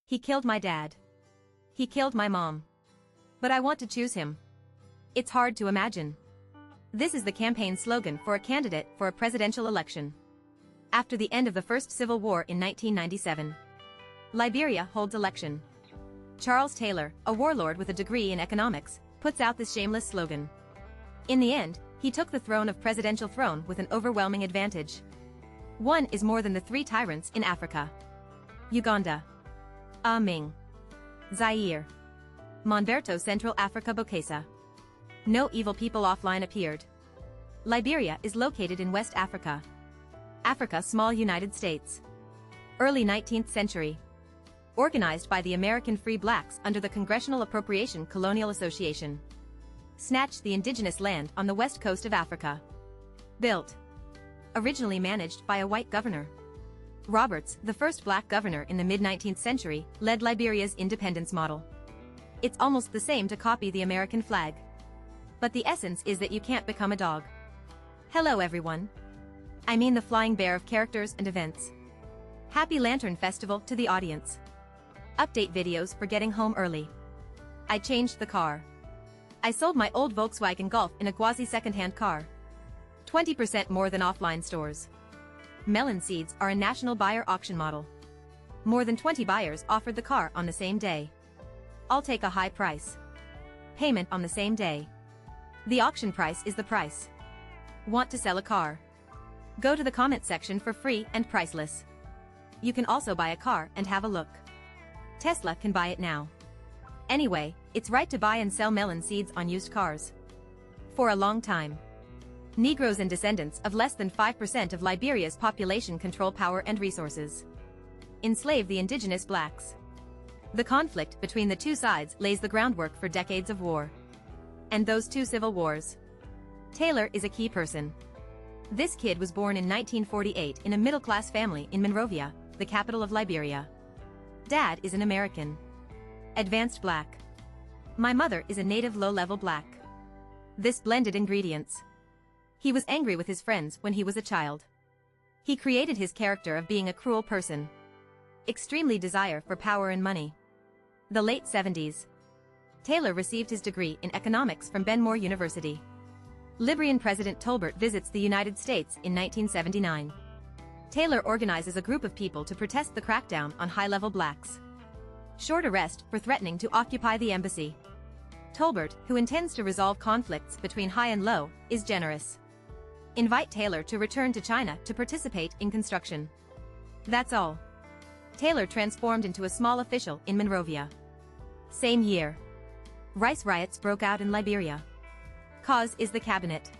He killed my dad. He killed my mom. But I want to choose him. It's hard to imagine. This is the campaign slogan for a candidate for a presidential election. After the end of the First Civil War in 1997. Liberia holds election. Charles Taylor, a warlord with a degree in economics, puts out this shameless slogan. In the end, he took the presidential throne with an overwhelming advantage. One is more than the 3 tyrants in Africa. Uganda. Ming. Zaire. Monberto Central Africa Bokassa. No evil people offline appeared. Liberia is located in West Africa. Africa small United States. Early 19th century. Organized by the American Free Blacks under the Congressional Appropriation Colonial Association. Snatched the indigenous land on the west coast of Africa. Built. Originally managed by a white governor. Roberts, the first black governor in the mid-19th century, led Liberia's independence model. It's almost the same to copy the American flag. But the essence is that you can't become a dog. Hello everyone. I mean the flying bear of characters and events. Happy Lantern Festival to the audience. Update videos for getting home early. I changed the car. I sold my old Volkswagen Golf in a quasi second-hand car. 20% more than offline stores. Melon seeds are a national buyer auction model. More than 20 buyers offered the car on the same day. I'll take a high price. Payment on the same day. The auction price is the price. Want to sell a car? Go to the comment section for free and priceless. You can also buy a car and have a look. Tesla can buy it now. Anyway, it's right to buy and sell melon seeds on used cars. For a long time. Negroes and descendants of less than 5% of Liberia's population control power and resources. Enslave the indigenous blacks. The conflict between the two sides lays the groundwork for decades of war. And those 2 civil wars. Taylor is a key person. This kid was born in 1948 in a middle-class family in Monrovia, the capital of Liberia. Dad is an American. Advanced black. My mother is a native low-level black. This blended ingredients. He was angry with his friends when he was a child. He created his character of being a cruel person. Extremely desire for power and money. The late 70s. Taylor received his degree in economics from Benmore University. Liberian President Tolbert visits the United States in 1979. Taylor organizes a group of people to protest the crackdown on high-level blacks. Short arrest for threatening to occupy the embassy. Tolbert, who intends to resolve conflicts between high and low, is generous. Invite Taylor to return to China to participate in construction. That's all. Taylor transformed into a small official in Monrovia. Same year. Rice riots broke out in Liberia. Cause is the cabinet.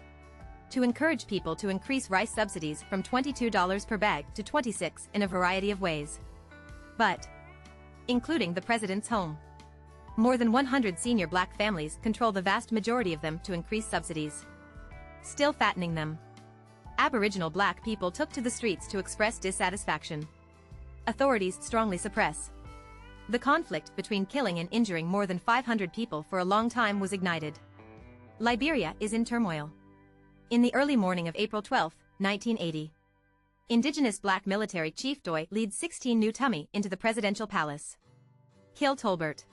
To encourage people to increase rice subsidies from $22 per bag to $26 in a variety of ways. But, including the president's home. More than 100 senior black families control the vast majority of them to increase subsidies. Still fattening them. Aboriginal black people took to the streets to express dissatisfaction. Authorities strongly suppress. The conflict between killing and injuring more than 500 people for a long time was ignited. Liberia is in turmoil. In the early morning of April 12, 1980. Indigenous black military chief Doy leads 16 new Tummy into the presidential palace. Kill Tolbert.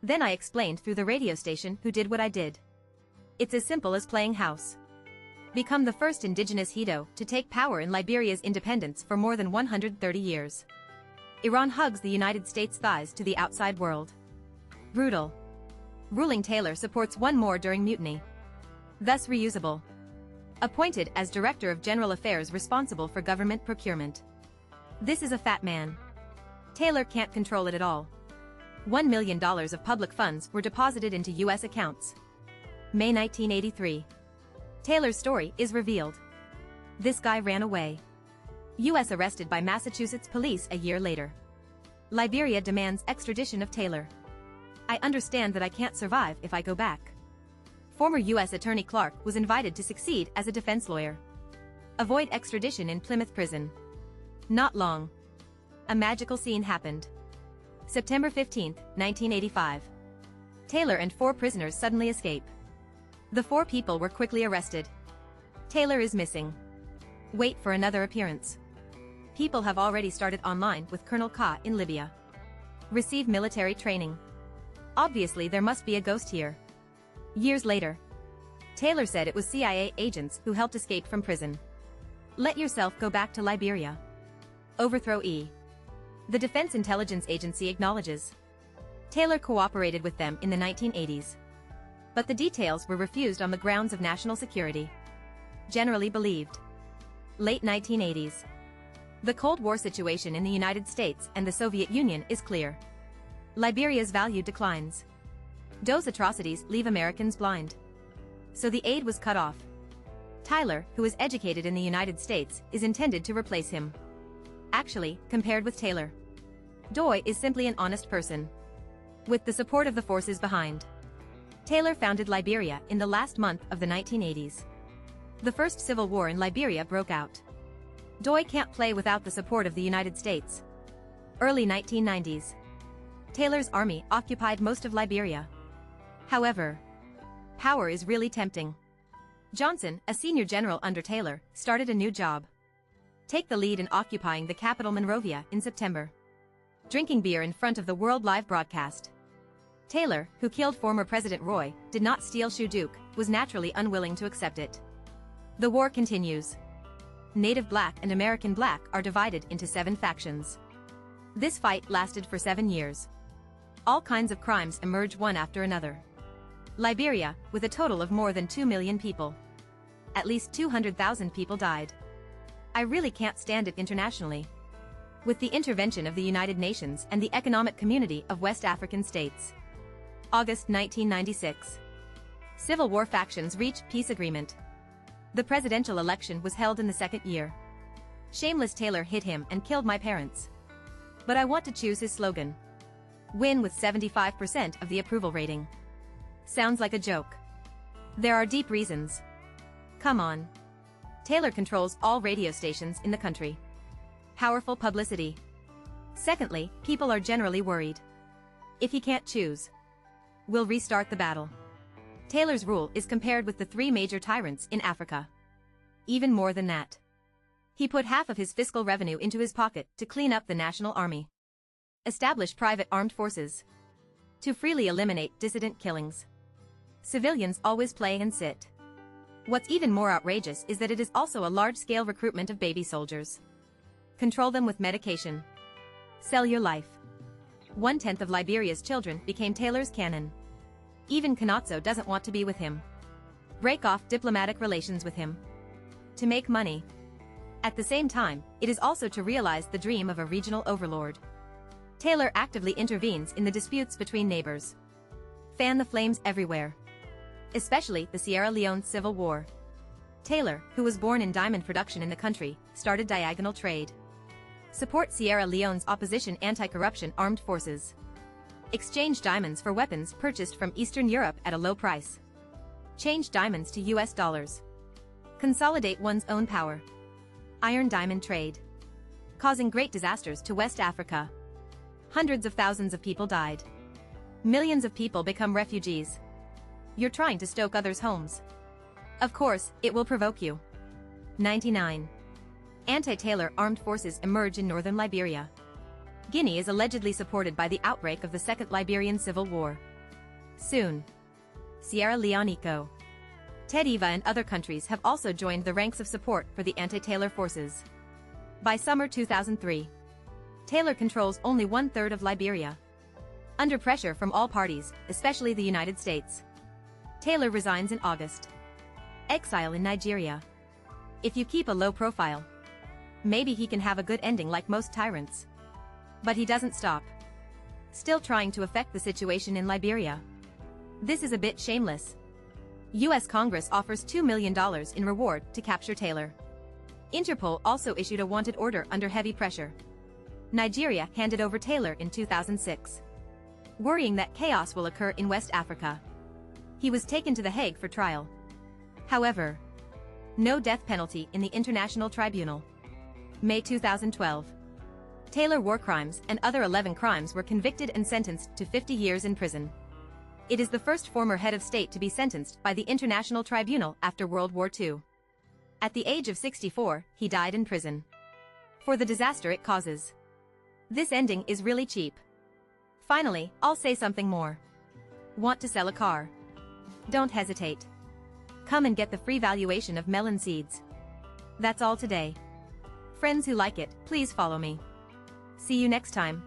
Then I explained through the radio station who did what I did. It's as simple as playing house. Become the first indigenous Hedo to take power in Liberia's independence for more than 130 years. Iran hugs the United States' thighs to the outside world. Brutal. Ruling Taylor supports one more during mutiny. Thus reusable. Appointed as Director of General Affairs responsible for government procurement. This is a fat man. Taylor can't control it at all. $1 million of public funds were deposited into U.S. accounts. May 1983. Taylor's story is revealed. This guy ran away. U.S. arrested by Massachusetts police a year later. Liberia demands extradition of Taylor. I understand that I can't survive if I go back. Former U.S. Attorney Clark was invited to succeed as a defense lawyer. Avoid extradition in Plymouth prison. Not long. A magical scene happened. September 15, 1985. Taylor and 4 prisoners suddenly escape. The 4 people were quickly arrested. Taylor is missing. Wait for another appearance. People have already started online with Colonel Ka in Libya. Receive military training. Obviously there must be a ghost here. Years later, Taylor said it was CIA agents who helped escape from prison. Let yourself go back to Liberia. Overthrow E. The Defense Intelligence Agency acknowledges Taylor cooperated with them in the 1980s. But the details were refused on the grounds of national security. Generally believed. Late 1980s. The Cold War situation in the United States and the Soviet Union is clear. Liberia's value declines. Those atrocities leave Americans blind. So the aid was cut off. Tyler, who is educated in the United States, is intended to replace him. Actually, compared with Taylor, Doy is simply an honest person. With the support of the forces behind. Taylor founded Liberia in the last month of the 1980s. The first civil war in Liberia broke out. Doy can't play without the support of the United States. Early 1990s. Taylor's army occupied most of Liberia. However, power is really tempting. Johnson, a senior general under Taylor, started a new job. Take the lead in occupying the capital Monrovia in September. Drinking beer in front of the world live broadcast. Taylor, who killed former President Roy, did not steal Shoe Duke, was naturally unwilling to accept it. The war continues. Native Black and American Black are divided into 7 factions. This fight lasted for 7 years. All kinds of crimes emerge one after another. Liberia, with a total of more than 2 million people. At least 200,000 people died. I really can't stand it internationally. With the intervention of the United Nations and the Economic Community of West African States. August 1996. Civil war factions reach peace agreement. The presidential election was held in the 2nd year. Shameless Taylor hit him and killed my parents. But I want to choose his slogan. Win with 75% of the approval rating. Sounds like a joke. There are deep reasons. Come on. Taylor controls all radio stations in the country. Powerful publicity. Secondly, people are generally worried. If he can't choose, we'll restart the battle. Taylor's rule is compared with the 3 major tyrants in Africa. Even more than that. He put half of his fiscal revenue into his pocket to clean up the national army. Establish private armed forces. To freely eliminate dissident killings. Civilians always play and sit. What's even more outrageous is that it is also a large-scale recruitment of baby soldiers. Control them with medication. Sell your life. 1/10 of Liberia's children became Taylor's cannon. Even Canazzo doesn't want to be with him. Break off diplomatic relations with him. To make money. At the same time, it is also to realize the dream of a regional overlord. Taylor actively intervenes in the disputes between neighbors. Fan the flames everywhere. Especially the Sierra Leone Civil War. Taylor, who was born in diamond production in the country, started diagonal trade. Support Sierra Leone's opposition anti-corruption armed forces. Exchange diamonds for weapons purchased from Eastern Europe at a low price. Change diamonds to US dollars. Consolidate one's own power. Iron diamond trade. Causing great disasters to West Africa. Hundreds of thousands of people died. Millions of people become refugees. You're trying to stoke others' homes. Of course, it will provoke you. 99. Anti-Taylor armed forces emerge in northern Liberia. Guinea is allegedly supported by the outbreak of the Second Liberian Civil War. Soon. Sierra Leone Eco. Ted Eva and other countries have also joined the ranks of support for the anti-Taylor forces. By summer 2003. Taylor controls only 1/3 of Liberia. Under pressure from all parties, especially the United States. Taylor resigns in August. Exile in Nigeria. If you keep a low profile, maybe he can have a good ending like most tyrants. But he doesn't stop. Still trying to affect the situation in Liberia. This is a bit shameless. US Congress offers $2 million in reward to capture Taylor. Interpol also issued a wanted order under heavy pressure. Nigeria handed over Taylor in 2006. Worrying that chaos will occur in West Africa. He was taken to The Hague for trial. However, no death penalty in the International Tribunal. May 2012. Taylor war crimes and other 11 crimes were convicted and sentenced to 50 years in prison. It is the first former head of state to be sentenced by the International Tribunal after World War II. At the age of 64, he died in prison. For the disaster it causes. This ending is really cheap. Finally, I'll say something more. Want to sell a car? Don't hesitate. Come and get the free valuation of melon seeds. That's all today. Friends who like it, please follow me. See you next time.